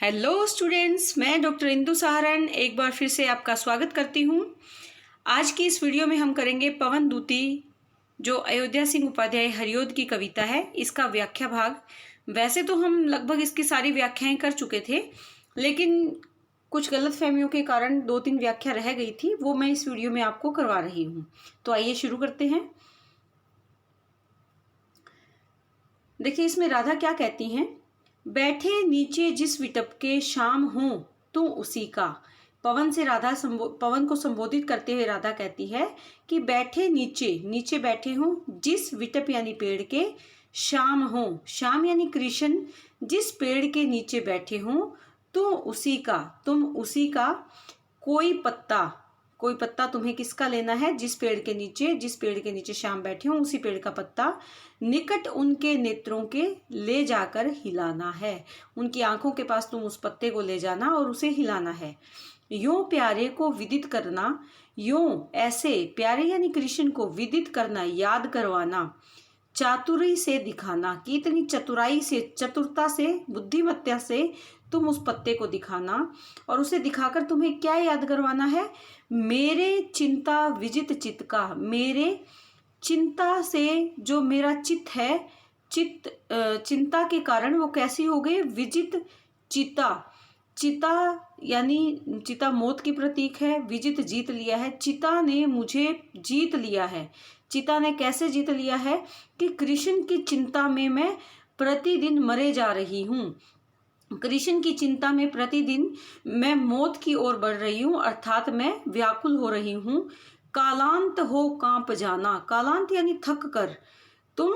Hello students, मैं doctor Indu Saharan एक बार फिर से आपका स्वागत करती हूँ। आज की इस वीडियो में हम करेंगे पवन दूती, जो अयोध्या सिंह उपाध्याय हरिऔध की कविता है, इसका व्याख्या भाग। वैसे तो हम लगभग इसकी सारी व्याख्याएं कर चुके थे, लेकिन कुछ गलतफहमियों के कारण 2-3 व्याख्या रह गई थी, वो मैं इस वीडियो में आपको करवा रही हूँ। तो आइए शुरू करते हैं। देखिए, इसमें राधा क्या कहती हैं। बैठे नीचे जिस विटप के शाम हो तू उसी का। पवन को संबोधित करते हुए राधा कहती है कि बैठे नीचे बैठे हो जिस विटप यानी पेड़ के, शाम हो, शाम यानी कृष्ण, जिस पेड़ के नीचे बैठे हो तुम उसी का कोई पत्ता तुम्हें किसका लेना है, जिस पेड़ के नीचे शाम बैठे हो उसी पेड़ का पत्ता निकट उनके नेत्रों के ले जाकर हिलाना है। उनकी आंखों के पास तुम उस पत्ते को ले जाना और उसे हिलाना है। यूं प्यारे को विदित करना, यूं ऐसे प्यारे यानी कृष्ण को विदित करना, याद करवाना, चातुरी से दिखाना कि इतनी चतुरता से, बुद्धिमत्ता से तुम उस पत्ते को दिखाना और उसे दिखाकर तुम्हें क्या याद करवाना है। मेरे चिंता विजित चित्त का, मेरे चिंता से जो मेरा चित्त है, चिंता के कारण वो कैसी हो गई, विजित चिता यानी चिता मौत की प्रतीक है, विजित जीत लिया है, चिता ने मुझे जीत लिया है। चिता ने कैसे जीत लिया है कि कृष्ण की चिंता में मैं प्रतिदिन मरे जा रही हूँ। कृष्ण की चिंता में प्रतिदिन मैं मौत की ओर बढ़ रही हूँ, अर्थात मैं व्याकुल हो रही हूँ। कालांत हो कांप जाना, कालांत यानी थक कर तुम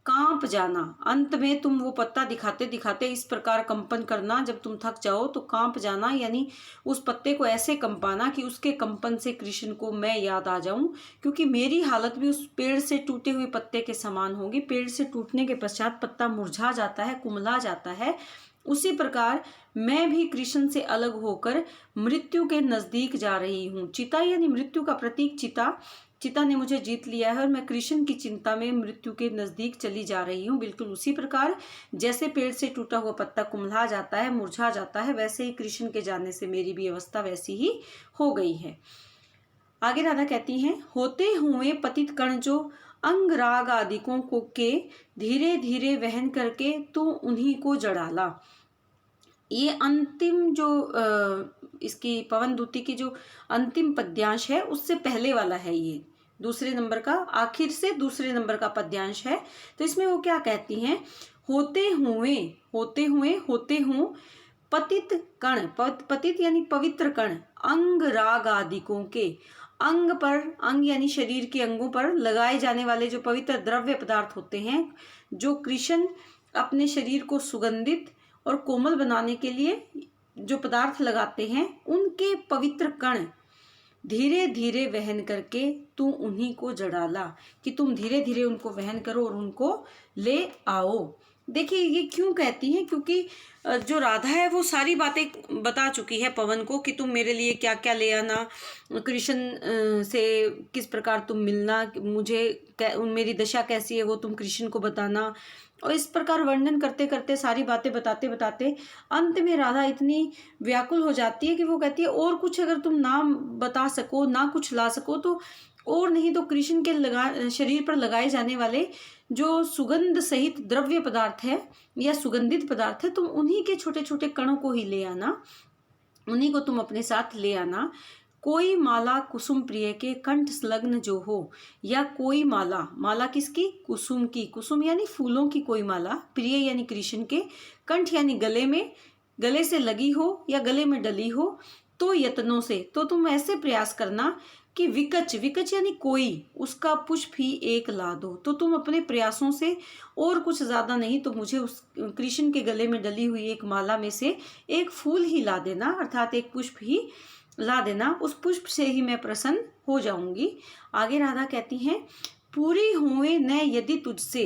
कांप जाना, अंत में तुम वो पत्ता दिखाते दिखाते इस प्रकार कंपन करना, जब तुम थक जाओ तो कांप जाना, यानी उस पत्ते को ऐसे कंपाना कि उसके कंपन से कृष्ण को मैं याद आ जाऊं, क्योंकि मेरी हालत भी उस पेड़ से टूटे हुए पत्ते के समान होगी। पेड़ से टूटने के पश्चात पत्ता मुरझा जाता है, कुम्हला जाता है, उसी प्रकार मैं भी कृष्ण से अलग होकर मृत्यु के नजदीक जा रही हूँ। चिता यानी मृत्यु का प्रतीक चिता ने मुझे जीत लिया है और मैं कृष्ण की चिंता में मृत्यु के नजदीक चली जा रही हूँ। बिल्कुल उसी प्रकार जैसे पेड़ से टूटा हुआ पत्ता कुम्हला जाता है, मुरझा जाता है, वैसे ही कृष्ण के जाने से मेरी भी अवस्था वैसी ही हो गई है। आगे राधा कहती हैं, होते हुए पतित कण जो अंग राग आदिकों को के धीरे धीरे वहन करके तू उन्हीं को जड़ाला। ये अंतिम जो इसकी पवन दूती की जो अंतिम पद्यांश है उससे पहले वाला है, ये दूसरे नंबर का, आखिर से दूसरे नंबर का पद्यांश है। तो इसमें वो क्या कहती हैं, होते हूँ पतित कण, पतित यानी पवित्र कण, अंग राग आदिकों के, अंग पर, अंग यानी शरीर के अंगों पर लगाए जाने वाले जो पवित्र द्रव्य पदार्थ होते हैं, जो कृष्ण अपने शरीर को सुगंधित और कोमल बनाने के लिए जो पदार्थ लगाते हैं, उनके पवित्र कण धीरे धीरे वहन करके तू उन्हीं को जड़ाला, कि तुम धीरे धीरे उनको वहन करो और उनको ले आओ। देखिए ये क्यों कहती हैं, क्योंकि जो राधा है वो सारी बातें बता चुकी है पवन को कि तुम मेरे लिए क्या क्या ले आना, कृष्ण से किस प्रकार तुम मिलना, मेरी दशा कैसी है वो तुम कृष्ण को बताना, और इस प्रकार वर्णन करते करते, सारी बातें बताते बताते अंत में राधा इतनी व्याकुल हो जाती है कि वो कहती है और कुछ अगर तुम ना बता सको, ना कुछ ला सको तो, और नहीं तो कृष्ण के शरीर पर लगाए जाने वाले जो सुगंध सहित द्रव्य पदार्थ है या सुगंधित पदार्थ है, तुम उन्हीं के छोटे छोटे कणों को ही ले आना, उन्हीं को तुम अपने साथ ले आना। कोई माला कुसुम प्रिय के कंठ संलग्न जो हो, या कोई माला किसकी, कुसुम की, कुसुम यानी फूलों की कोई माला, प्रिय यानी कृष्ण के, कंठ यानी गले से लगी हो या गले में डली हो, तो यत्नों से, तो तुम ऐसे प्रयास करना कि विकच यानी कोई, उसका पुष्प ही एक ला दो। तो तुम अपने प्रयासों से, और कुछ ज्यादा नहीं तो मुझे उस कृष्ण के गले में डली हुई एक माला में से एक फूल ही ला देना, अर्थात एक पुष्प ही ला देना, उस पुष्प से ही मैं प्रसन्न हो जाऊंगी। आगे राधा कहती हैं, पूरी हुए न यदि तुझसे,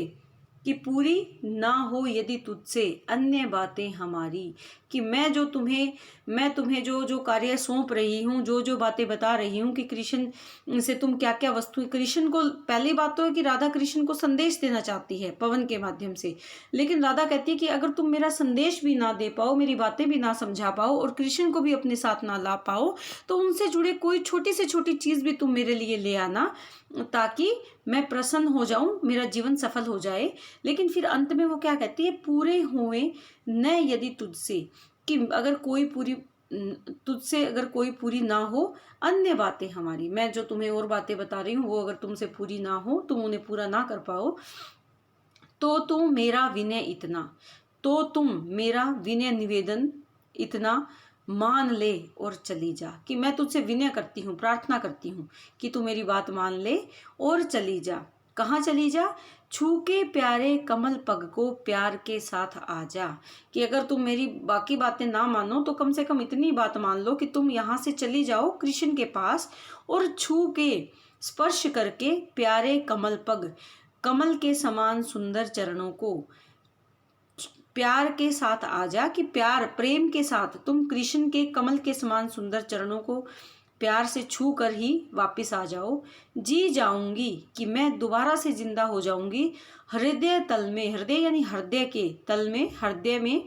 कि पूरी ना हो यदि तुझसे अन्य बातें हमारी, कि मैं तुम्हें जो जो कार्य सौंप रही हूँ, जो जो बातें बता रही हूँ कि कृष्ण से तुम क्या क्या वस्तु, कृष्ण को, पहली बात तो है कि राधा कृष्ण को संदेश देना चाहती है पवन के माध्यम से, लेकिन राधा कहती है कि अगर तुम मेरा संदेश भी ना दे पाओ, मेरी बातें भी ना समझा पाओ और कृष्ण को भी अपने साथ ना ला पाओ, तो उनसे जुड़े कोई छोटी से छोटी चीज भी तुम मेरे लिए ले आना, ताकि मैं प्रसन्न हो जाऊं, मेरा जीवन सफल हो जाए। लेकिन फिर अंत में वो क्या कहती है, पूरे हुए न यदि तुझसे, कि अगर कोई पूरी, तुझसे अगर कोई पूरी ना हो अन्य बातें हमारी, मैं जो तुम्हें और बातें बता रही हूँ वो अगर तुमसे पूरी ना हो, तुम उन्हें पूरा ना कर पाओ, तो तुम मेरा विनय इतना, तो तुम मेरा विनय निवेदन इतना मान ले और चली जा, कि मैं तुझसे विनय करती हूँ, प्रार्थना करती हूँ कि तू मेरी बात मान ले और चली जा। कहाँ चली जा? छू के प्यारे कमल पग को प्यार के साथ आ जा, कि अगर तुम मेरी बाकी बातें ना मानो तो कम से कम इतनी बात मान लो कि तुम यहाँ से चली जाओ कृष्ण के पास और छू के स्पर्श करके प्यारे कमल पग, कमल के समान सुंदर चरणों को प्यार के साथ आ जा, कि प्यार प्रेम के साथ तुम कृष्ण के कमल के समान सुंदर चरणों को प्यार से छू कर ही वापस आ जाओ। जी जाऊंगी, कि मैं दोबारा से जिंदा हो जाऊंगी हृदय तल में, हृदय यानी हृदय के तल में, हृदय में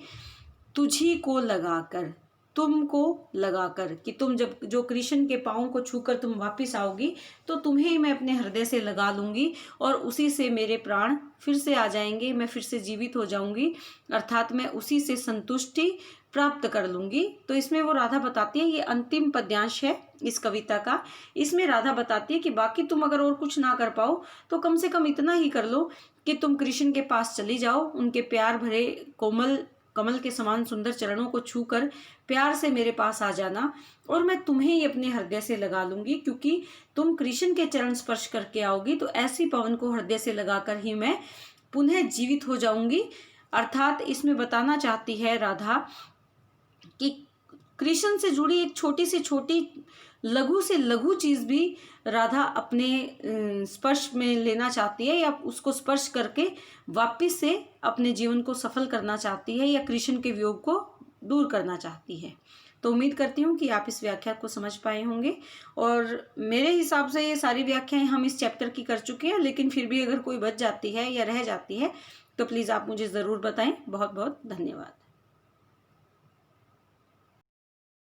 तुझी को लगाकर, तुमको लगाकर, कि तुम जब जो कृष्ण के पाँव को छूकर तुम वापस आओगी तो तुम्हें ही मैं अपने हृदय से लगा लूंगी और उसी से मेरे प्राण फिर से आ जाएंगे, मैं फिर से जीवित हो जाऊंगी, अर्थात मैं उसी से संतुष्टि प्राप्त कर लूंगी। तो इसमें वो राधा बताती है, ये अंतिम पद्यांश है इस कविता का, इसमें राधा बताती है कि बाकी तुम अगर और कुछ ना कर पाओ तो कम से कम इतना ही कर लो कि तुम कृष्ण के पास चली जाओ, उनके प्यार भरे कोमल कमल के समान सुंदर चरणों को छूकर प्यार से मेरे पास आ जाना और मैं तुम्हें ही अपने हृदय से लगा लूंगी, क्योंकि तुम कृष्ण के चरण स्पर्श करके आओगी तो ऐसी पवन को हृदय से लगाकर ही मैं पुनः जीवित हो जाऊंगी। अर्थात इसमें बताना चाहती है राधा कि कृष्ण से जुड़ी एक छोटी से छोटी, लघु से लघु चीज भी राधा अपने स्पर्श में लेना चाहती है, या उसको स्पर्श करके वापस से अपने जीवन को सफल करना चाहती है, या कृष्ण के वियोग को दूर करना चाहती है। तो उम्मीद करती हूँ कि आप इस व्याख्या को समझ पाए होंगे, और मेरे हिसाब से ये सारी व्याख्याएं हम इस चैप्टर की कर चुके हैं, लेकिन फिर भी अगर कोई बच जाती है या रह जाती है तो प्लीज़ आप मुझे ज़रूर बताएं। बहुत बहुत धन्यवाद।